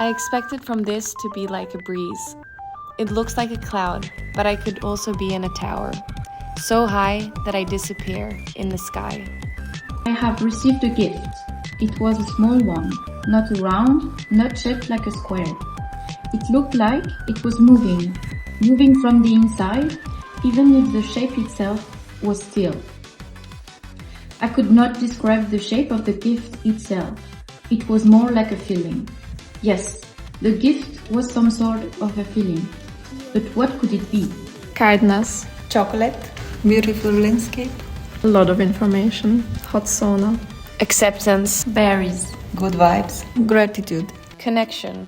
I expected from this to be like a breeze. It looks like a cloud, but I could also be in a tower, so high that I disappear in the sky. I have received a gift. It was a small one, not round, not shaped like a square. It looked like it was moving from the inside, even if the shape itself was still. I could not describe the shape of the gift itself. It was more like a feeling. Yes, the gift was some sort of a feeling. But what could it be? Kindness, chocolate, beautiful landscape, a lot of information, hot sauna, Acceptance, Berries, good vibes, gratitude, connection,